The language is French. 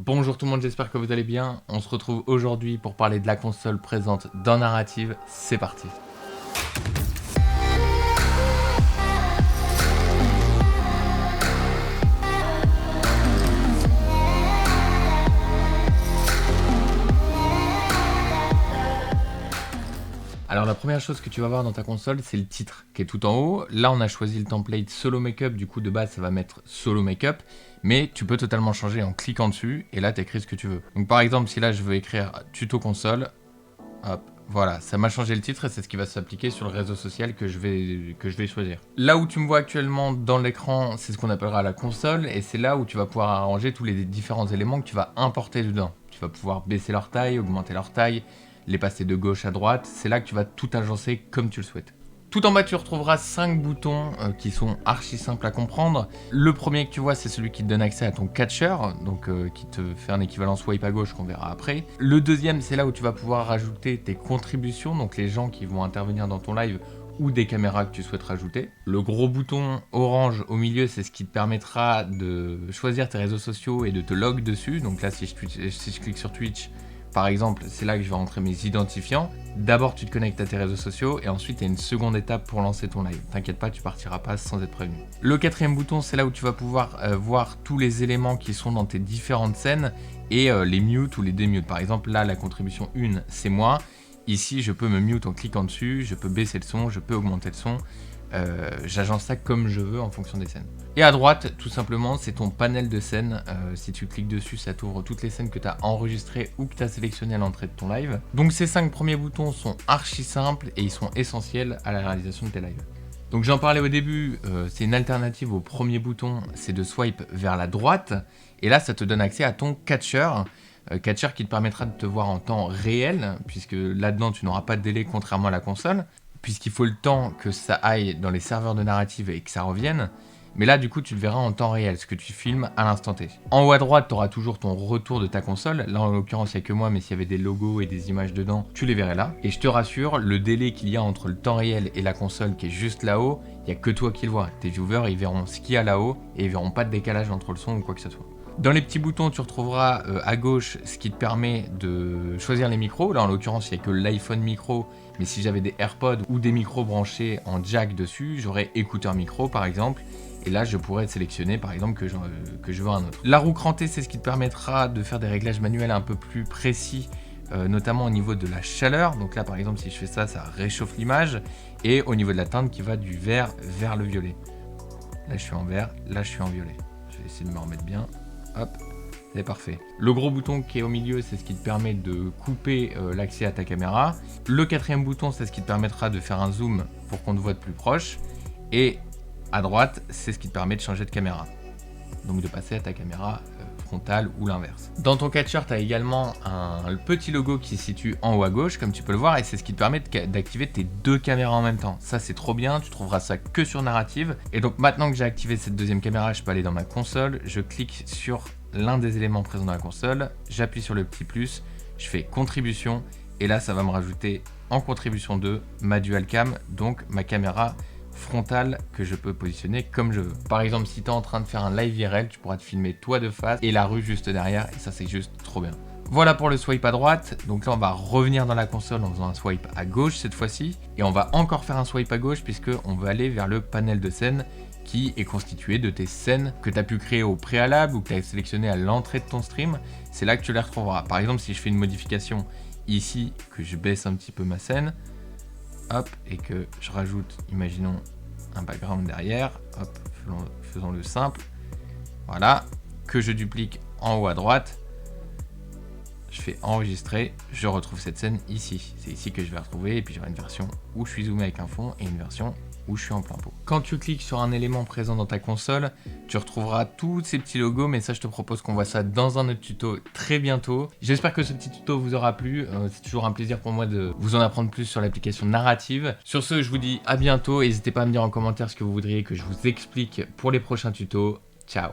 Bonjour tout le monde, j'espère que vous allez bien. On se retrouve aujourd'hui pour parler de la console présente dans Narrative. C'est parti. Alors la première chose que tu vas voir dans ta console, c'est le titre qui est tout en haut. Là, on a choisi le template Solo Makeup, du coup de base ça va mettre Solo Makeup, mais tu peux totalement changer en cliquant dessus et là tu écris ce que tu veux. Donc par exemple, si là je veux écrire tuto console, hop, voilà, ça m'a changé le titre et c'est ce qui va s'appliquer sur le réseau social que je vais choisir. Là où tu me vois actuellement dans l'écran, c'est ce qu'on appellera la console et c'est là où tu vas pouvoir arranger tous les différents éléments que tu vas importer dedans. Tu vas pouvoir baisser leur taille, augmenter leur taille, les passer de gauche à droite, c'est là que tu vas tout agencer comme tu le souhaites. Tout en bas, tu retrouveras 5 boutons qui sont archi simples à comprendre. Le premier que tu vois, c'est celui qui te donne accès à ton catcher, donc qui te fait un équivalent swipe à gauche qu'on verra après. Le deuxième, c'est là où tu vas pouvoir rajouter tes contributions, donc les gens qui vont intervenir dans ton live ou des caméras que tu souhaites rajouter. Le gros bouton orange au milieu, c'est ce qui te permettra de choisir tes réseaux sociaux et de te log dessus. Donc là, si je clique sur Twitch, par exemple, c'est là que je vais rentrer mes identifiants. D'abord, tu te connectes à tes réseaux sociaux et ensuite, il y a une seconde étape pour lancer ton live. T'inquiète pas, tu partiras pas sans être prévenu. Le quatrième bouton, c'est là où tu vas pouvoir voir tous les éléments qui sont dans tes différentes scènes et les mute ou les démute. Par exemple, là, la contribution 1, c'est moi. Ici, je peux me mute en cliquant dessus, je peux baisser le son, je peux augmenter le son. J'agence ça comme je veux en fonction des scènes. Et à droite, tout simplement, c'est ton panel de scènes. Si tu cliques dessus, ça t'ouvre toutes les scènes que tu as enregistrées ou que tu as sélectionnées à l'entrée de ton live. Donc ces 5 premiers boutons sont archi simples et ils sont essentiels à la réalisation de tes lives. Donc j'en parlais au début, c'est une alternative au premier bouton, c'est de swipe vers la droite. Et là, ça te donne accès à ton catcher. Catcher qui te permettra de te voir en temps réel, puisque là-dedans, tu n'auras pas de délai contrairement à la console, puisqu'il faut le temps que ça aille dans les serveurs de narrative et que ça revienne. Mais là, du coup, tu le verras en temps réel, ce que tu filmes à l'instant T. En haut à droite, tu auras toujours ton retour de ta console. Là, en l'occurrence, il n'y a que moi, mais s'il y avait des logos et des images dedans, tu les verrais là. Et je te rassure, le délai qu'il y a entre le temps réel et la console qui est juste là-haut, il n'y a que toi qui le vois. Tes viewers, ils verront ce qu'il y a là-haut et ils verront pas de décalage entre le son ou quoi que ce soit. Dans les petits boutons, tu retrouveras à gauche ce qui te permet de choisir les micros. Là, en l'occurrence, il n'y a que l'iPhone micro, mais si j'avais des AirPods ou des micros branchés en jack dessus, j'aurais écouteur micro par exemple. Et là, je pourrais sélectionner par exemple que je veux un autre. La roue crantée, c'est ce qui te permettra de faire des réglages manuels un peu plus précis, notamment au niveau de la chaleur. Donc là, par exemple, si je fais ça, ça réchauffe l'image. Et au niveau de la teinte qui va du vert vers le violet. Là, je suis en vert, là, je suis en violet. Je vais essayer de me remettre bien. Hop, c'est parfait. Le gros bouton qui est au milieu, c'est ce qui te permet de couper l'accès à ta caméra. Le quatrième bouton, c'est ce qui te permettra de faire un zoom pour qu'on te voit de plus proche. Et à droite, c'est ce qui te permet de changer de caméra. Donc de passer à ta caméra frontale ou l'inverse. Dans ton catcher, tu as également un petit logo qui se situe en haut à gauche, comme tu peux le voir, et c'est ce qui te permet d'activer tes 2 caméras en même temps. Ça, c'est trop bien, tu trouveras ça que sur Narrative. Et donc maintenant que j'ai activé cette deuxième caméra, je peux aller dans ma console, je clique sur l'un des éléments présents dans la console, j'appuie sur le petit plus, je fais contribution, et là, ça va me rajouter en contribution 2 ma dual cam, donc ma caméra frontale que je peux positionner comme je veux. Par exemple, si tu es en train de faire un live IRL, tu pourras te filmer toi de face et la rue juste derrière, et ça c'est juste trop bien. Voilà pour le swipe à droite. Donc là, on va revenir dans la console en faisant un swipe à gauche cette fois-ci, et on va encore faire un swipe à gauche puisque on va aller vers le panel de scènes qui est constitué de tes scènes que tu as pu créer au préalable ou que tu as sélectionné à l'entrée de ton stream. C'est là que tu les retrouveras. Par exemple, si je fais une modification ici, que je baisse un petit peu ma scène, hop, et que je rajoute, imaginons, un background derrière, hop, faisons-le simple, voilà, que je duplique en haut à droite, je fais enregistrer, je retrouve cette scène ici, c'est ici que je vais retrouver, et puis j'aurai une version où je suis zoomé avec un fond, et une version où je suis en plein pot. Quand tu cliques sur un élément présent dans ta console, tu retrouveras tous ces petits logos, mais ça je te propose qu'on voit ça dans un autre tuto très bientôt. J'espère que ce petit tuto vous aura plu, c'est toujours un plaisir pour moi de vous en apprendre plus sur l'application Narrative. Sur ce, je vous dis à bientôt, et n'hésitez pas à me dire en commentaire ce que vous voudriez que je vous explique pour les prochains tutos. Ciao!